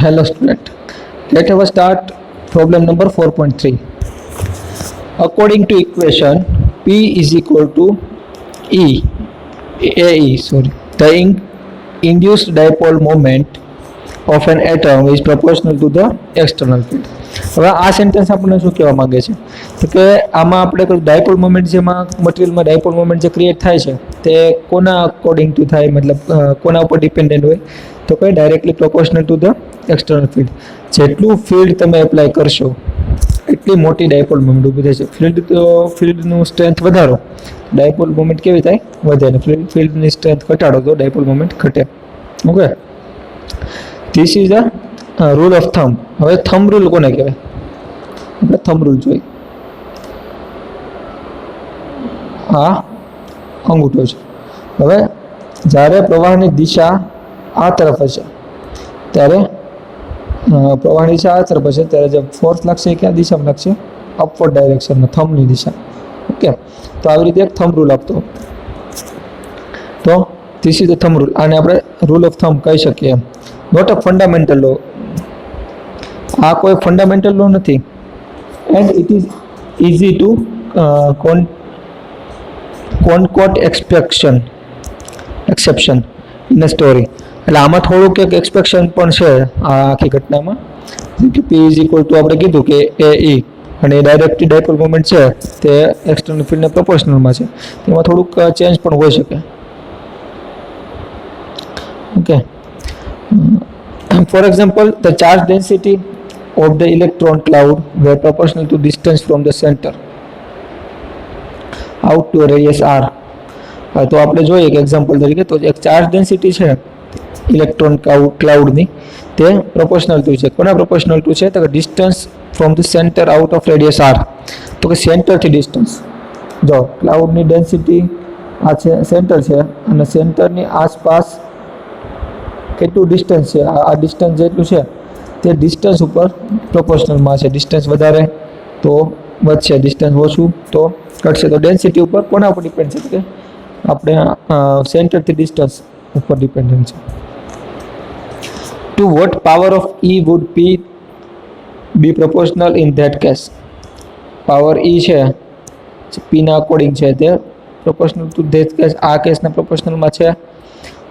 Hello student. Let us start problem number 4.3. According to equation P is equal to E, the induced dipole moment of an atom is proportional to the external field. હવે આ sentence આપણને શું કહેવા માંગે છે તો કે આમાં આપણે કોઈ ડાયપોલ મોમેન્ટ જેમાં મટીરિયલમાં ડાયપોલ મોમેન્ટ જે ક્રિએટ થાય છે તે કોના અકોર્ડિંગ ટુ થાય, મતલબ કોના ઉપર ડિપેન્ડન્ટ હોય તો કે directly proportional to the external field. જેટલું ફિલ્ડ તમે એપ્લાય કરશો એટલી મોટી ડાયપોલ મોમેન્ટ ઊભી થશે. ફિલ્ડનું સ્ટ્રેન્થ વધારો ડાયપોલ મોમેન્ટ કેવી થાય વધે, ને ફિલ્ડની સ્ટ્રેન્થ ઘટાડો તો ડાયપોલ મોમેન્ટ ઘટે. Okay, this is the rule of thumb. હવે થંબ રૂલ કોને કહેવાય? આપણે થંબ રૂલ જોઈએ. આ અંગૂઠો છે. હવે જ્યારે પ્રવાહની દિશા આ તરફ હશે ત્યારે પ્રવાહની દિશા આ તરફ હશે ત્યારે જે ફોર્સ લાગશે એ ક્યાં દિશામાં લાગશે? અપવર્ડ ડાયરેક્શનમાં, થંબની દિશા. ઓકે, તો આવી રીતે એક થંબ રૂલ આપતો. તો this is the thumb rule. આને આપણે રૂલ ઓફ થંબ કહી શકીએ. Not a fundamental law. આ કોઈ ફંડામેન્ટલ લો નથી. And it is easy to concoct exception in a story. એટલે આમાં થોડુંક એક એક્સપેક્શન પણ છે આ આખી ઘટનામાં. જેમ કે પી ઇઝ ઇક્વલ ટુ આપણે કીધું કે એ ઈ, અને ડાયરેક્ટ ડાયપોલ મોમેન્ટ છે તે એક્સટર્નલ ફિલ્ડને પ્રોપોર્શનલમાં છે. તેમાં થોડુંક ચેન્જ પણ હોઈ શકે. Okay, for example, the charge density of the electron cloud were proportional to distance from the center out to a radius r. તો આપણે જોઈએ કે એક્ઝામ્પલ તરીકે તો એક ચાર્જ ડેન્સિટી છે ઇલેક્ટ્રોન ક્લાઉડની તે પ્રોપોર્શનલ ટુ છે. કોના પ્રોપોર્શનલ ટુ છે? તો કે distance from the centre out of radius R. તો કે સેન્ટરથી ડિસ્ટન્સ. જો ક્લાઉડની ડેન્સિટી આ છે, સેન્ટર છે, અને સેન્ટરની આસપાસ કેટલું ડિસ્ટન્સ છે, આ ડિસ્ટન્સ જેટલું છે તે ડિસ્ટન્સ ઉપર પ્રોપોર્શનલમાં છે. ડિસ્ટન્સ વધારે તો વધશે, ડિસ્ટન્સ ઓછું તો ઘટશે. તો ડેન્સિટી ઉપર કોના ઉપર ડિપેન્ડ છે? કે આપણે સેન્ટરથી ડિસ્ટન્સ ઉપર ડિપેન્ડન્ટ છે. To what power of E would P be proportional in that case? Power E છે પીના અકોર્ડિંગ છે તે પ્રોપોર્શનલ ટુ ધેટ કેસ, આ કેસના પ્રોપોર્શનલમાં છે.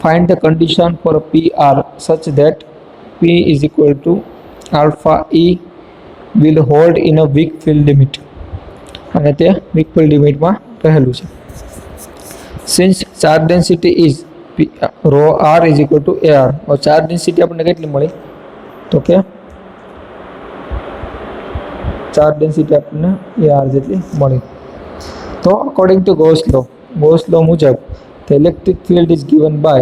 Find the condition for PR such that P is equal to alpha E will hold in a weak field limit. અને તે weak field limitમાં રહેલું છે. Since charge density is rho r is equal to AR. और charge density આપણને કેટલી મળી? તો કે charge density આપણને AR જેટલી મળી. તો according to Gauss law મુજબ the electric field is given by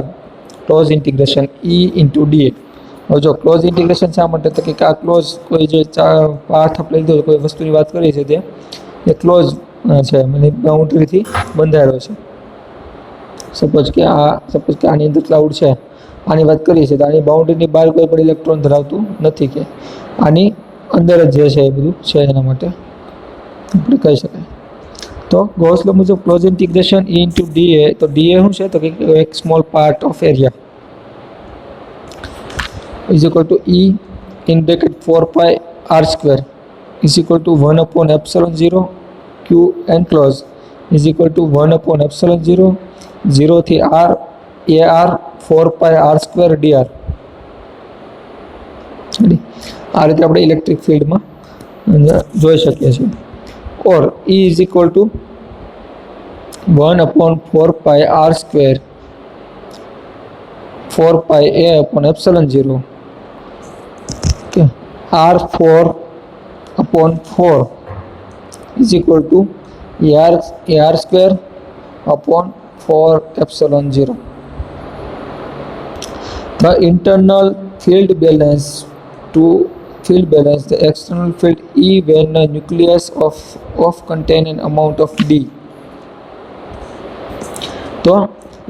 close integration E into dA. હવે જો ક્લોઝ ઇન્ટિગ્રેશન શા માટે? તો કે આ ક્લોઝ કોઈ જે પાથ આપણે લીધો કોઈ વસ્તુની વાત કરીએ છીએ તે એ ક્લોઝ છે, મને બાઉન્ડ્રીથી બંધાયેલો છે. સપોઝ કે આની અંદર ક્લાઉડ છે, આની વાત કરીએ છીએ તો આની બાઉન્ડ્રીની બહાર કોઈ પણ ઇલેક્ટ્રોન ધરાવતું નથી, કે આની અંદર જ જે છે એ બધું છે, એના માટે આપણે કહી શકાય. તો ગોસ લો મુજબ close integration E into DA, તો ડીએ શું છે? તો કે એક small part of area is equal to E in bracket 4 pi r square is equal to 1 upon epsilon 0 Q enclose is equal to 1 upon epsilon 0 થી r AR 4 pi r square dr. આ રીતે આપણે electric ફિલ્ડમાં જોઈ શકીએ છીએ. or E is equal to 1 upon 4 pi r square 4 pi a upon epsilon 0. Okay, r4 upon 4 is equal to ar square upon 4 epsilon 0. The internal field balance the external field E when the nucleus of contain an amount of D. તો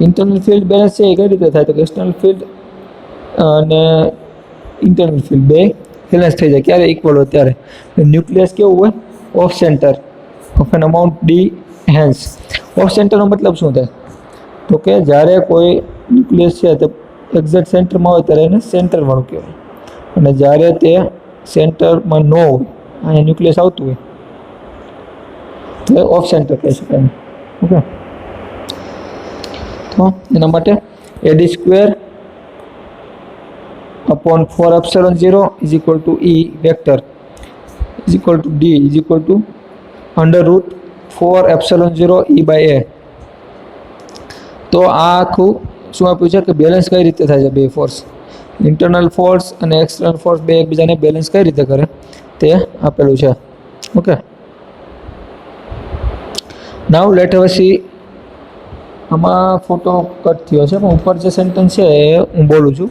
internal field balance છે એ કઈ રીતે થાય? તો external field અને internal field બે balance થઈ જાય ક્યારે? ઇક્વલ હોય ત્યારે. ન્યુક્લિયસ કેવું હોય? Of centre of an amount D hence. Of સેન્ટરનો મતલબ શું થાય? તો કે જ્યારે કોઈ ન્યુક્લિયસ છે તે એક્ઝેક્ટ સેન્ટરમાં હોય ત્યારે એને સેન્ટર વાળું કહેવાય. અને જ્યારે તે સેન્ટરમાં ન હોય, અહીંયા ન્યુક્લિયસ આવતું હોય તો એ ઓફ સેન્ટર કહી શકાય. ઓકે, તો એના માટે AD square upon 4 epsilon 0 is equal to E vector is equal to D is equal to under root 4 epsilon 0 E by A. તો આ આખું શું આપ્યું છે કે બેલેન્સ કઈ રીતે થાય છે બે ફોર્સ, ઇન્ટરનલ ફોર્સ અને એક્સટર્નલ ફોર્સ બે એકબીજાને બેલેન્સ કઈ રીતે કરે તે આપેલું છે. ઓકે, નાઉ લેટ હવે સી. આમાં ફોટો કટ થયો છે પણ ઉપર જે સેન્ટેન્સ છે એ હું બોલું છું.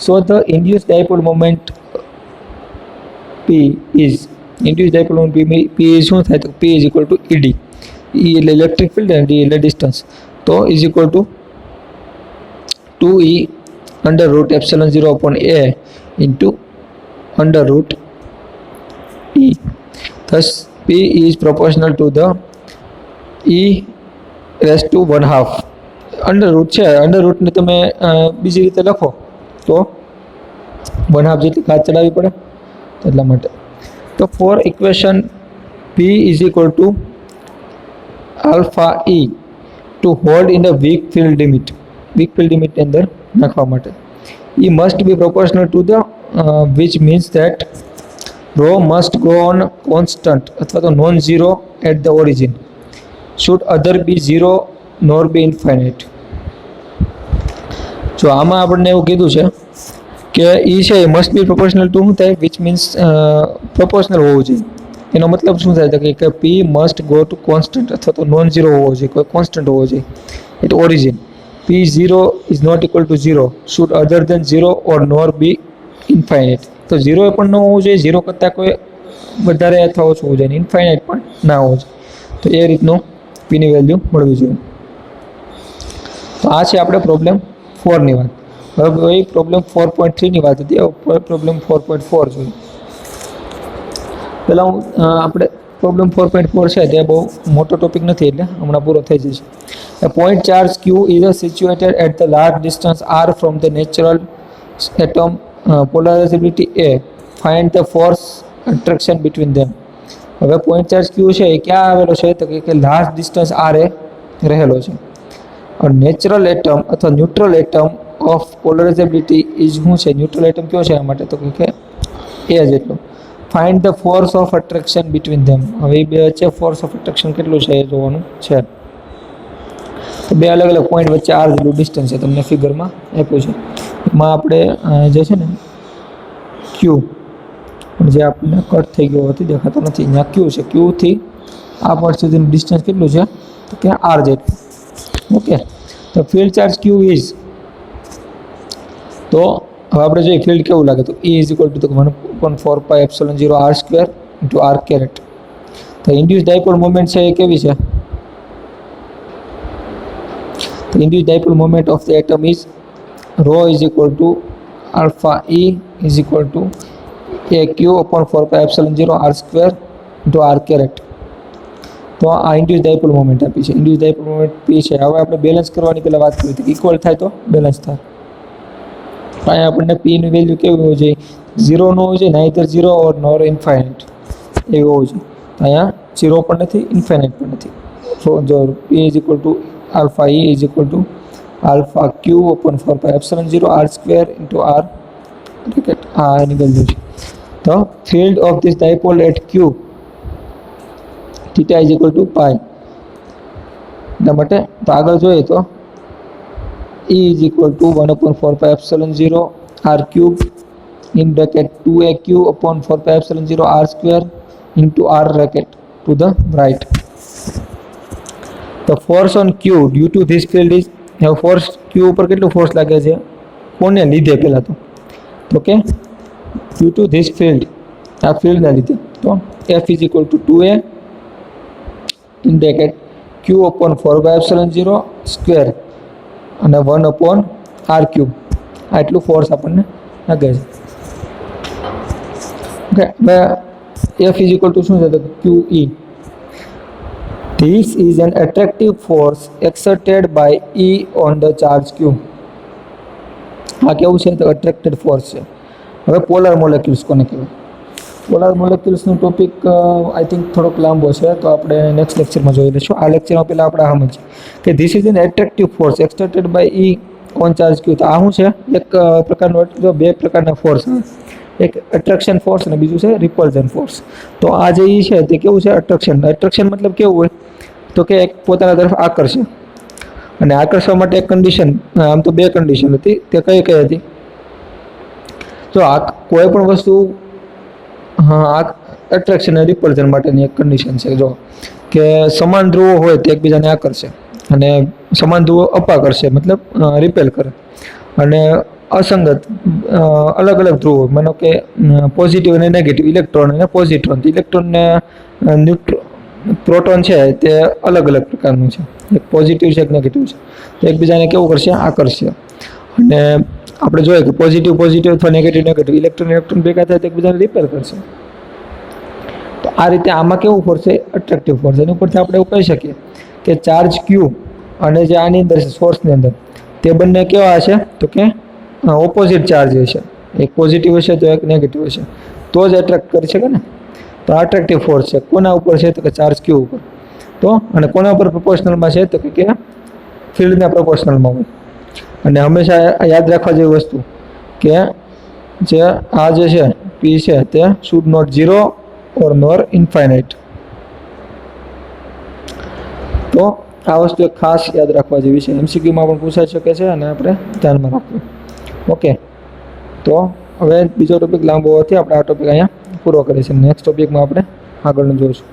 So the induce dipole moment P is, induce dipole moment P શું થાય તો P is equal to ED. E એટલે ઇલેક્ટ્રિક ફિલ્ડ અને D એટલે ડિસ્ટન્સ. તો is equal to 2E under root epsilon 0 upon A into under root E. Thus P is proportional to the E raised to 1/2. Under route છે, under રૂટને તમે બીજી રીતે લખો તો 1/2 જેટલી ઘાત ચડાવવી પડે એટલા માટે. તો for equation P is equal to alpha E to hold in the weak field limit, weak field limit ની અંદર નાખવા માટે E must be proportional to the which means that rho must go on constant અથવા તો non zero at the origin, should other be zero nor be infinite. જો આમાં આપણને એવું કીધું છે કે E છે એ મસ્ટ બી પ્રોપોર્શનલ ટુ શું થાય, વિચ મીન્સ પ્રોપોર્શનલ હોવું જોઈએ. એનો મતલબ શું થાય કે P must go to constant અથવા તો નોન ઝીરો હોવો જોઈએ, કોઈ કોન્સ્ટન્ટ હોવો જોઈએ at origin. P0 is not equal to 0 should other than 0 or nor be infinite. તો 0 પણ ન હોવું જોઈએ, 0 કરતાં કોઈ વધારે અથવા ઓછું હોવું જોઈએ, ઇન્ફાઇનાઇટ પણ ના હોવું જોઈએ. તો એ રીતનું Pની વેલ્યુ મળવી જોઈએ. તો આ છે આપણે પ્રોબ્લેમ 4ની વાત. હવે એ પ્રોબ્લેમ 4.3ની વાત હતી, હવે પ્રોબ્લેમ 4.4 જોઈએ. પહેલાં આપણે પ્રોબ્લેમ 4.4 છે તે બહુ મોટો ટોપિક નથી એટલે હમણાં પૂરો થઈ જશે. A point charge Q is situated at the large distance r from the natural atom polarizability A. Find the force attraction between them. હવે પોઈન્ટ ચાર્જ Q છે એ ક્યાં આવેલો છે તો કે લાર્જ ડિસ્ટન્સ r એ રહેલો છે. નેચરલ એટમ અથવા ન્યુટ્રલ એટમ ઓફ પોલરાઇઝેબિલિટી ઇઝ શું છે, ન્યુટ્રલ એટમ કયો છે એના માટે તો કે એ જેટલો. Find the force of attraction between them. હવે એ બે વચ્ચે ફોર્સ ઓફ અટ્રેક્શન કેટલું છે એ જોવાનું છે. તો બે અલગ અલગ પોઈન્ટ વચ્ચે r જેટલું ડિસ્ટન્સ છે તમને ફિગરમાં આપ્યું છે. એમાં આપણે જે છે ને Q જે આપણને કટ થઈ ગયો હતી દેખાતો નથી, અહીંયા Q છે, Q થી આ પોઈન્ટ સુધીનું ડિસ્ટન્સ કેટલું છે તો કે r જેટલું. ઓકે, તો ફિલ્ડ ચાર્જ Q ઇઝ, તો હવે આપણે જોઈએ ફિલ્ડ કેવું લાગે તો E is equal to 1/4 pi epsilon 0 r square into r caret. તો ઇન્ડ્યુસ ડાયપોલ મોમેન્ટ છે એ કેવી છે, તો induce dipole moment of the atom is rho is equal to alpha E is equal to AQ upon 4 pi epsilon 0 r square into r caret. તો આ induce dipole moment આપી છે, induce dipole moment P છે. હવે આપણે balance કરવાની પહેલાં વાત કરી હતી, ઇક્વલ થાય તો બેલેન્સ થાય. અહીંયા આપણને Pની વેલ્યુ કેવી હોવી જોઈએ, 0 ન હોવી જોઈએ, નાઇધર 0 ઓર નોર ઇન્ફાઇનાઇટ એવી હોવી જોઈએ. અહીંયા 0 પણ નથી, ઇન્ફાઇનાઇટ પણ નથી. સો જો P is equal to alpha E is equal to alpha Q upon 4 pi epsilon 0 r square into r bracket, આ એની વેલ્યુ છે. તો field of this dipole at Q theta is equal to pi. એટલા માટે તો આગળ જોઈએ તો E is equal to 1/4 pi epsilon 0 r cube in bracket 2aq upon 4 pi epsilon 0 r square into r bracket to the right. The force on Q due to this field is, હવે force Q ઉપર કેટલું force લાગે છે કોને લીધે પહેલાં તો કે due to this field, આ ફિલ્ડના લીધે. તો F is equal to 2a in bracket Q upon 4 pi epsilon 0 square અને 1/r³ આટલું ફોર્સ આપણને લાગે છે. ઓકે, હવે F ઇઝ ઇક્વલ ટુ શું છે તો QE. This is an attractive force exerted by E on the charge Q. આ કેવું છે તો અટ્રેક્ટેડ ફોર્સ છે. હવે પોલર મોલેક્યુલ્સ કોને કહેવાય? પોલર મોલેક્યુલ્સનો ટોપિક આઈ થિંક થોડોક લાંબો છે, તો આપણે નેક્સ્ટ લેક્ચરમાં જોઈ લઈશું. આ લેક્ચરમાં પહેલાં આપણે સમજીએ કે this is an attractive force exerted by E on charge Q. તો આ શું છે? એક પ્રકારનો, જો બે પ્રકારના ફોર્સ, એક એટ્રેક્શન ફોર્સ અને બીજું છે રિપલ્ઝન ફોર્સ. તો આ જે ઈ છે તે કેવું છે? એટ્રેક્શન. એટ્રેક્શન મતલબ કેવું હોય? તો કે એક પોતાના તરફ આકર્ષે, અને આકર્ષવા માટે એક કન્ડિશન, આમ તો બે કન્ડિશન હતી, તે કઈ કઈ હતી? જો આ કોઈ પણ વસ્તુ, આ એટ્રેક્શન અને રિપલ્ઝન માટેની એક કન્ડિશન છે. જો કે સમાન ધ્રુવો હોય તે એકબીજાને આકર્ષે, અને સમાન ધ્રુવો અપાકર્ષે મતલબ રિપેલ કરે, અને અસંગત અલગ અલગ ધ્રુવો, માનો કે પોઝિટિવ અને નેગેટિવ, ઇલેક્ટ્રોન અને પોઝિટ્રોન. ઇલેક્ટ્રોન ને પ્રોટોન છે તે અલગ અલગ પ્રકારનું છે, એક પોઝિટિવ છે એક નેગેટિવ છે, તો એકબીજાને કેવું કરશે? આકર્ષશે. અને આપણે જોઈએ કે પોઝિટિવ પોઝિટિવ અથવા નેગેટિવ નેગેટિવ, ઇલેક્ટ્રોન ઇલેક્ટ્રોન ભેગા થાય તો એકબીજાને રિપેલ કરશે. તો આ રીતે આમાં કેવું ફોર્સ છે? Attractive force. એની ઉપરથી આપણે એવું કહી શકીએ કે ચાર્જ ક્યુ અને જે આની અંદર છે સોર્સની અંદર, તે બંને કેવા હશે? તો કે ઓપોઝિટ ચાર્જ હશે, એક પોઝિટિવ હશે તો એક નેગેટિવ હશે, તો જ એટ્રેક્ટ કરી શકે ને. તો એટ્રેક્ટિવ ફોર્સ છે કોના ઉપર છે? તો કે ચાર્જ ક્યુ ઉપર. તો અને કોના ઉપર પ્રોપોર્શનલમાં છે? તો કે ફિલ્ડના પ્રોપોર્શનલમાં હોય. અને હંમેશા યાદ રાખવા જેવી વસ્તુ કે જે આ જે છે પી છે તે શુડ નોટ 0 ઓર નોર ઇન્ફાઇનાઇટ. તો આ વસ્તુ એક ખાસ યાદ રાખવા જેવી છે, એમસીક્યુમાં પણ પૂછાઈ શકે છે, અને આપણે ધ્યાનમાં રાખવું. ઓકે, તો હવે બીજો ટોપિક લાંબો હોવાથી આપણે આ ટોપિક અહીંયા પૂરો કરીશું. નેક્સ્ટ ટોપિકમાં આપણે આગળનું જોઈશું.